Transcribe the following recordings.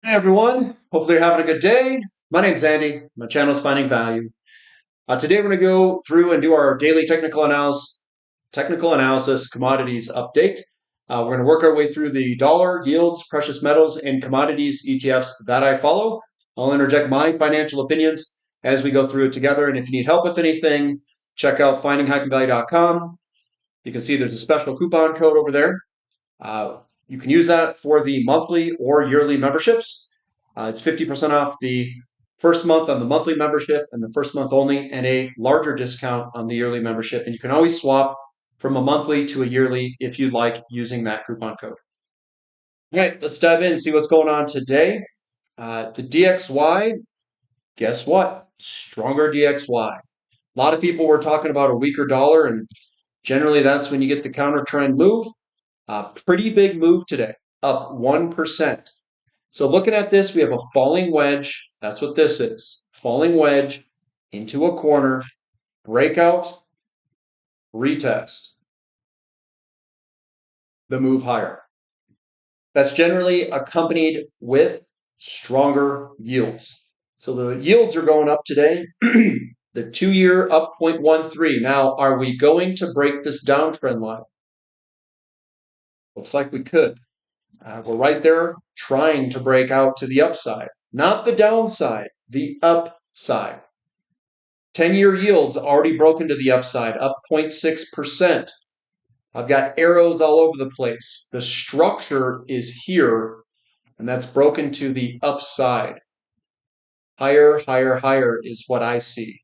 Hey everyone, hopefully you're having a good day. My name's Andy. My channel is Finding Value. Today we're going to go through and do our daily technical analysis commodities update. We're going to work our way through the dollar, yields, precious metals, and commodities ETFs that I follow. I'll interject my financial opinions as we go through it together. And if you need help with anything, check out finding-value.com. You can see there's a special coupon code over there. You can use that for the monthly or yearly memberships. It's 50% off the first month on the monthly membership and the first month only, and a larger discount on the yearly membership. And you can always swap from a monthly to a yearly if you'd like using that coupon code. All right, let's dive in and see what's going on today. The DXY, guess what? Stronger DXY. A lot of people were talking about a weaker dollar, and generally that's when you get the counter trend move. Pretty big move today, up 1%. So looking at this, we have a falling wedge. That's what this is. Falling wedge into a corner, breakout, retest, the move higher. That's generally accompanied with stronger yields. So the yields are going up today. The 2-year up 0.13. Now, are we going to break this downtrend line? Looks like we could. We're right there trying to break out to the upside. Not the downside, the upside. 10-year yields already broken to the upside, up 0.6%. I've got arrows all over the place. The structure is here, and that's broken to the upside. Higher, higher, higher is what I see.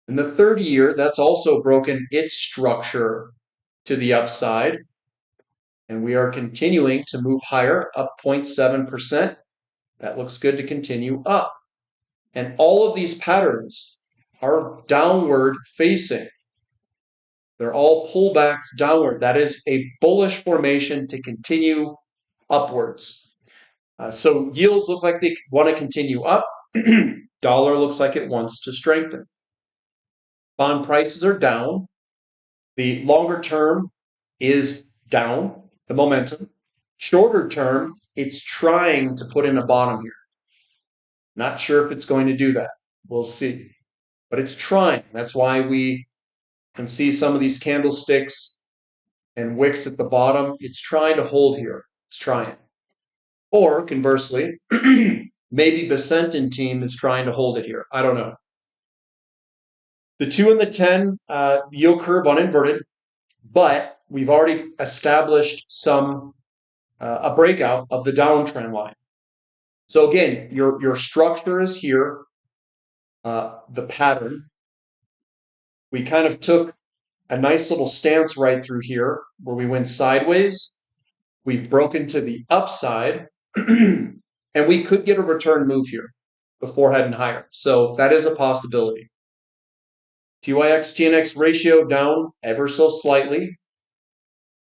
In the 30-year, that's also broken its structure to the upside. And we are continuing to move higher, up 0.7%. That looks good to continue up. And all of these patterns are downward facing. They're all pullbacks downward. That is a bullish formation to continue upwards. So yields look like they want to continue up. Dollar looks like it wants to strengthen. Bond prices are down. The longer term is down, the momentum. Shorter term, it's trying to put in a bottom here. Not sure if it's going to do that. We'll see. But it's trying. That's why we can see some of these candlesticks and wicks at the bottom. It's trying to hold here. It's trying. Or conversely, maybe Besenton team is trying to hold it here. I don't know. The 2 and the 10 yield curve uninverted, but we've already established a breakout of the downtrend line. So again, your structure is here, the pattern. We kind of took a nice little stance right through here where we went sideways. We've broken to the upside, and we could get a return move here before heading higher. So that is a possibility. TYX TNX ratio down ever so slightly.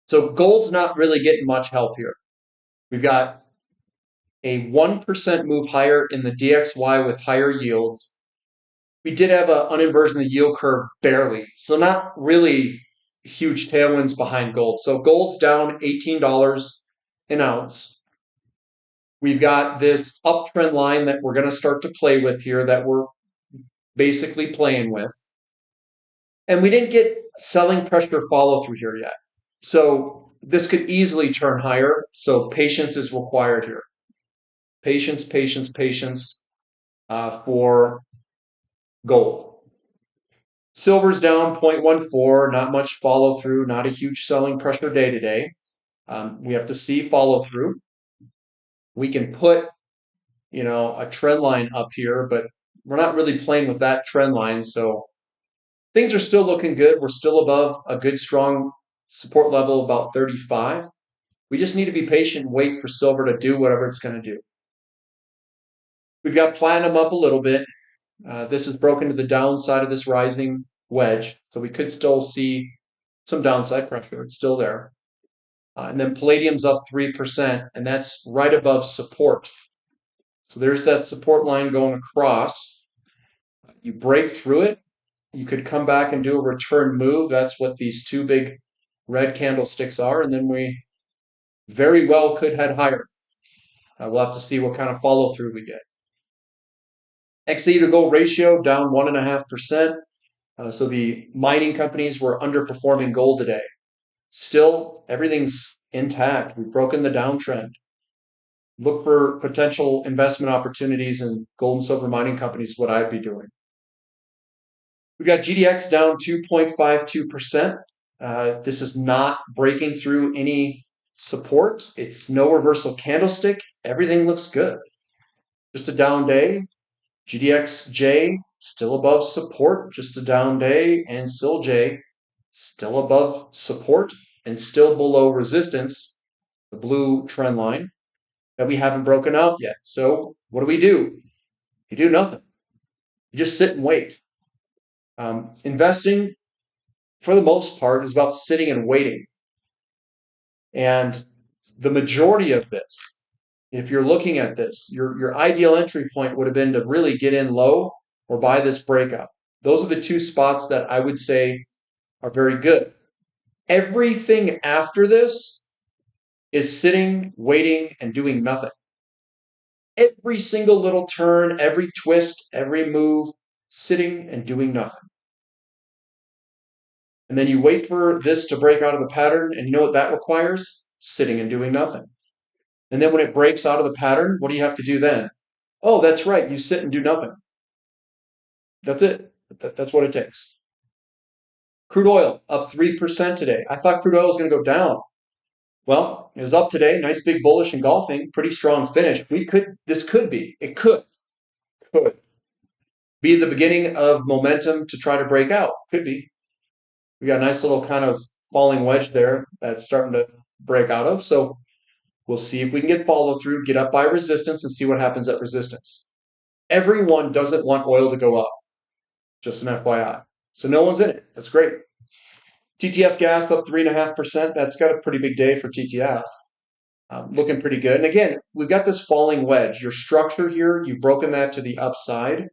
So gold's not really getting much help here. We've got a 1% move higher in the DXY with higher yields. We did have an uninversion of the yield curve barely, so not really huge tailwinds behind gold. So gold's down $18 an ounce. We've got this uptrend line that we're going to start to play with here that we're basically playing with. And we didn't get selling pressure follow through here yet. So this could easily turn higher. So patience is required here. Patience, patience, patience for gold. Silver's down 0.14, not much follow through, not a huge selling pressure day today. We have to see follow through. We can put, a trend line up here, but we're not really playing with that trend line. So things are still looking good. We're still above a good, strong support level, about 35. We just need to be patient and wait for silver to do whatever it's going to do. We've got platinum up a little bit. This is broken to the downside of this rising wedge, so we could still see some downside pressure. It's still there. And then palladium's up 3%, and that's right above support. So there's that support line going across. You break through it, you could come back and do a return move. That's what these two big red candlesticks are, and then we very well could head higher. We'll have to see what kind of follow through we get. XE to gold ratio down 1.5%. So the mining companies were underperforming gold today. Still, everything's intact. We've broken the downtrend. Look for potential investment opportunities in gold and silver mining companies, what I'd be doing. We've got GDX down 2.52%. This is not breaking through any support. It's no reversal candlestick. Everything looks good. Just a down day. GDXJ still above support, just a down day, and SILJ still above support and still below resistance, the blue trend line that we haven't broken out yet. So what do? You do nothing. You just sit and wait. Investing, for the most part, is about sitting and waiting. And the majority of this, if you're looking at this, your ideal entry point would have been to really get in low or buy this breakout. Those are the two spots that I would say are very good. Everything after this is sitting, waiting, and doing nothing. Every single little turn, every twist, every move, sitting and doing nothing. And then you wait for this to break out of the pattern, and you know what that requires? Sitting and doing nothing. And then when it breaks out of the pattern, what do you have to do then? Oh, that's right, you sit and do nothing. That's it. That's what it takes. Crude oil up 3% today. I thought crude oil was going to go down. Well, it was up today. Nice big bullish engulfing. Pretty strong finish. This could be. It could be the beginning of momentum to try to break out. Could be. We got a nice little kind of falling wedge there that's starting to break out of. So we'll see if we can get follow through, get up by resistance, and see what happens at resistance. Everyone doesn't want oil to go up. Just an FYI. So no one's in it. That's great. TTF gas up 3.5%. That's got a pretty big day for TTF. Looking pretty good. And again, we've got this falling wedge. Your structure here, you've broken that to the upside.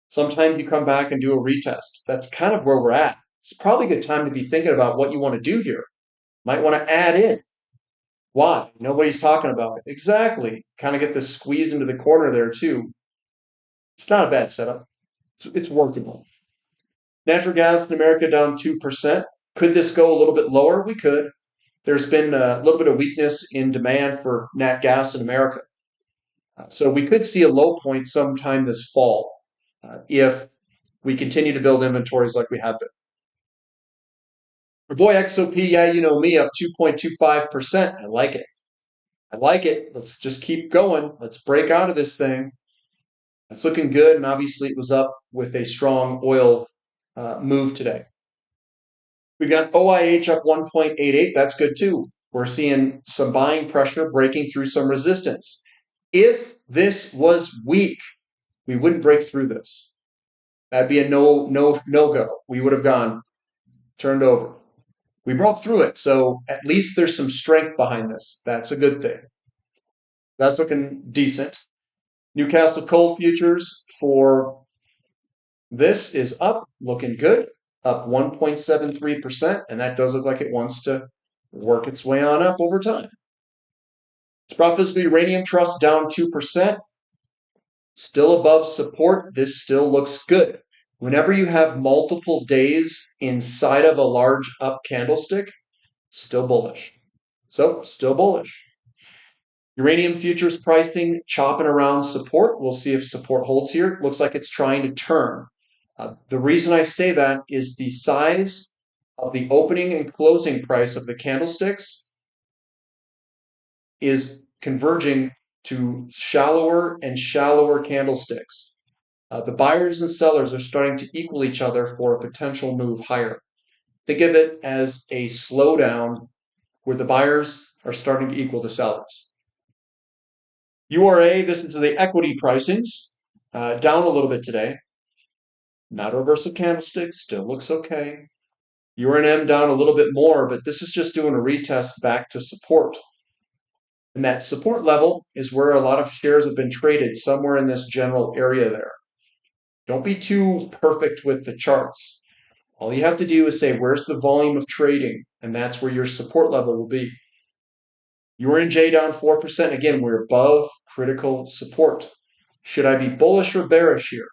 Sometimes you come back and do a retest. That's kind of where we're at. It's probably a good time to be thinking about what you want to do here. Might want to add in. Why? Nobody's talking about it. Exactly. Kind of get this squeeze into the corner there too. It's not a bad setup. It's workable. Natural gas in America down 2%. Could this go a little bit lower? We could. There's been a little bit of weakness in demand for nat gas in America. So we could see a low point sometime this fall if we continue to build inventories like we have been. Our boy XOP, yeah, you know me, up 2.25%. I like it. I like it. Let's just keep going. Let's break out of this thing. It's looking good, and obviously it was up with a strong oil move today. We've got OIH up 1.88. That's good too. We're seeing some buying pressure breaking through some resistance. If this was weak, we wouldn't break through this. That'd be a no-go. We would have gone, turned over. We broke through it, so at least there's some strength behind this. That's a good thing. That's looking decent. Newcastle coal futures for this is up, looking good, up 1.73%, and that does look like it wants to work its way on up over time. Sprott Physical Uranium Trust down 2%, still above support. This still looks good. Whenever you have multiple days inside of a large up candlestick, still bullish. So, still bullish. Uranium futures pricing chopping around support. We'll see if support holds here. It looks like it's trying to turn. The reason I say that is the size of the opening and closing price of the candlesticks is converging to shallower and shallower candlesticks. The buyers and sellers are starting to equal each other for a potential move higher. Think of it as a slowdown where the buyers are starting to equal the sellers. URA, this is the equity pricings, down a little bit today. Not a reversal candlestick, still looks okay. Uranium down a little bit more, but this is just doing a retest back to support. And that support level is where a lot of shares have been traded, somewhere in this general area there. Don't be too perfect with the charts. All you have to do is say, where's the volume of trading? And that's where your support level will be. URNJ down 4%. Again, we're above critical support. Should I be bullish or bearish here?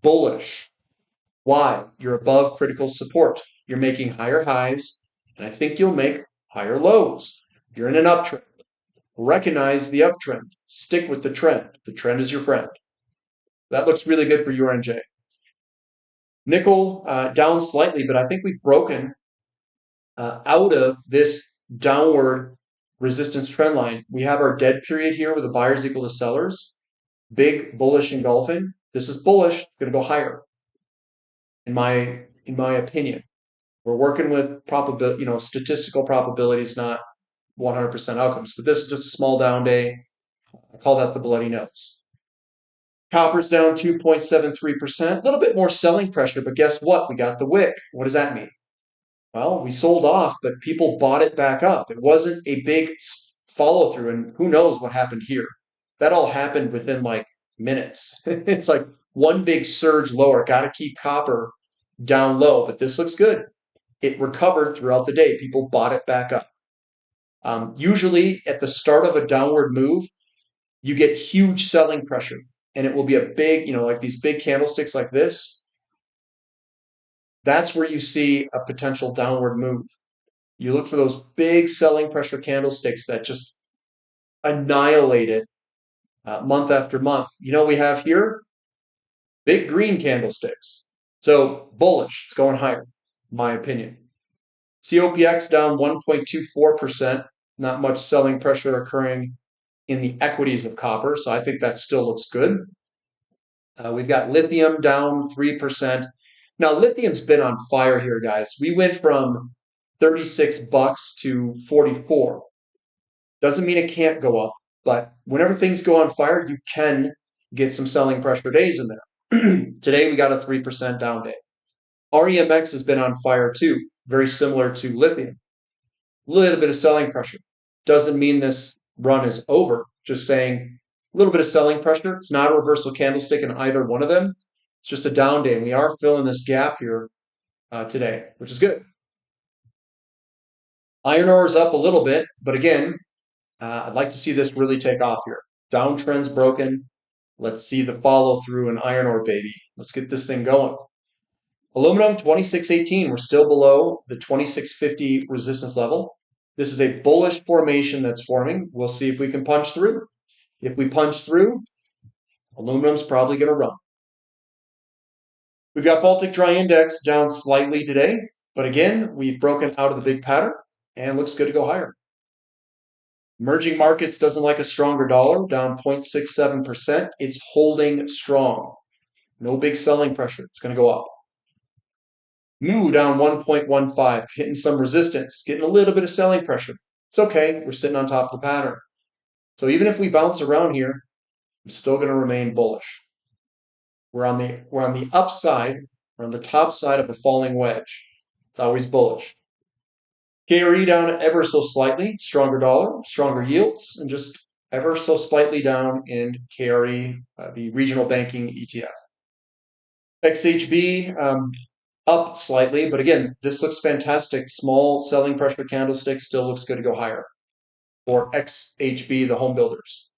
Bullish. Why? You're above critical support. You're making higher highs, and I think you'll make higher lows. You're in an uptrend. Recognize the uptrend. Stick with the trend. The trend is your friend. That looks really good for URNJ. Nickel down slightly, but I think we've broken out of this downward resistance trend line. We have our dead period here where the buyers equal to sellers. Big bullish engulfing. This is bullish. Going to go higher, in my opinion. We're working with probability, statistical probabilities, not 100% outcomes. But this is just a small down day. I call that the bloody nose. Copper's down 2.73%. A little bit more selling pressure, but guess what? We got the wick. What does that mean? Well, we sold off, but people bought it back up. It wasn't a big follow through, and who knows what happened here. That all happened within like minutes. It's like one big surge lower. Got to keep copper down low, but this looks good. It recovered throughout the day. People bought it back up. Usually at the start of a downward move, you get huge selling pressure, and it will be a big, like these big candlesticks like this. That's where you see a potential downward move. You look for those big selling pressure candlesticks that just annihilate it month after month. You know what we have here? Big green candlesticks. So bullish. It's going higher, in my opinion. COPX down 1.24%. Not much selling pressure occurring in the equities of copper, so I think that still looks good. We've got lithium down 3%. Now, lithium's been on fire here, guys. We went from 36 bucks to 44. Doesn't mean it can't go up, but whenever things go on fire, you can get some selling pressure days in there. Today, we got a 3% down day. REMX has been on fire too, very similar to lithium. A little bit of selling pressure. Doesn't mean this run is over, just saying a little bit of selling pressure. It's not a reversal candlestick in either one of them. It's just a down day, and we are filling this gap here today, which is good. Iron ore is up a little bit, but again, I'd like to see this really take off here. Downtrend's broken. Let's see the follow through in iron ore, baby. Let's get this thing going. Aluminum 2618. We're still below the 2650 resistance level. This is a bullish formation that's forming. We'll see if we can punch through. If we punch through, aluminum's probably going to run. We've got Baltic Dry Index down slightly today, but again, we've broken out of the big pattern and looks good to go higher. Emerging markets doesn't like a stronger dollar, down 0.67%. It's holding strong. No big selling pressure. It's going to go up. Mu down 1.15, hitting some resistance, getting a little bit of selling pressure. It's okay. We're sitting on top of the pattern. So even if we bounce around here, I'm still going to remain bullish. We're on the upside. We're on the top side of a falling wedge. It's always bullish. KRE down ever so slightly. Stronger dollar, stronger yields, and just ever so slightly down in KRE, the regional banking ETF. XHB up slightly, but again, this looks fantastic. Small selling pressure candlestick still looks good to go higher. Or XHB, the home builders.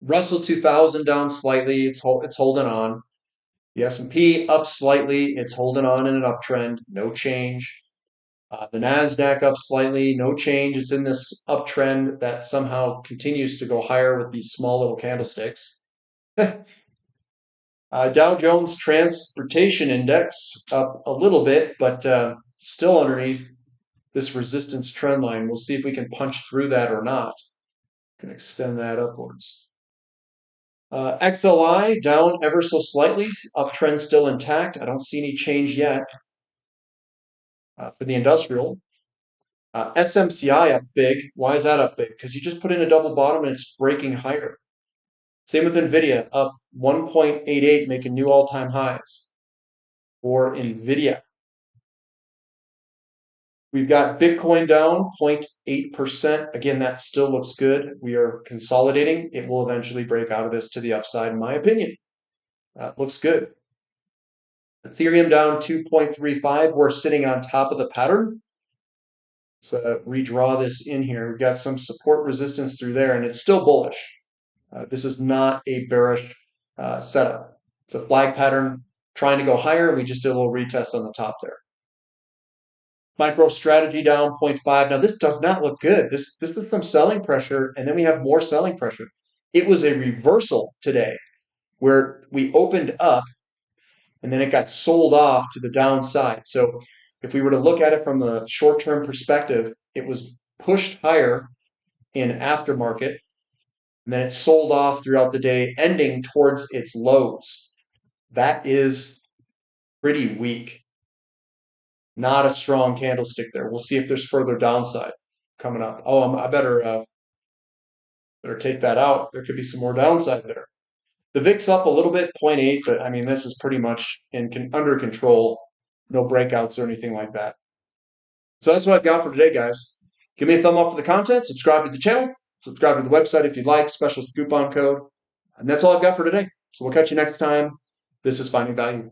Russell 2000 down slightly. It's holding on. The S&P up slightly. It's holding on in an uptrend. No change. The NASDAQ up slightly. No change. It's in this uptrend that somehow continues to go higher with these small little candlesticks. Dow Jones Transportation Index up a little bit, but still underneath this resistance trend line. We'll see if we can punch through that or not. Can extend that upwards. XLI down ever so slightly. Uptrend still intact. I don't see any change yet for the industrial. SMCI up big. Why is that up big? Because you just put in a double bottom and it's breaking higher. Same with NVIDIA, up 1.88, making new all-time highs for NVIDIA. We've got Bitcoin down 0.8%. Again, that still looks good. We are consolidating. It will eventually break out of this to the upside, in my opinion. Looks good. Ethereum down 2.35. We're sitting on top of the pattern. So redraw this in here. We've got some support resistance through there, and it's still bullish. This is not a bearish setup. It's a flag pattern trying to go higher, and we just did a little retest on the top there. Micro strategy down 0.5. Now this does not look good. This is some selling pressure, and then we have more selling pressure. It was a reversal today where we opened up and then it got sold off to the downside. So if we were to look at it from the short-term perspective, it was pushed higher in aftermarket, and then it sold off throughout the day, ending towards its lows. That is pretty weak. Not a strong candlestick there. We'll see if there's further downside coming up. Oh, I better take that out. There could be some more downside there. The VIX up a little bit, 0.8, but I mean, this is pretty much under control. No breakouts or anything like that. So that's what I've got for today, guys. Give me a thumb up for the content. Subscribe to the channel. Subscribe to the website if you'd like. Special coupon code. And that's all I've got for today. So we'll catch you next time. This is Finding Value.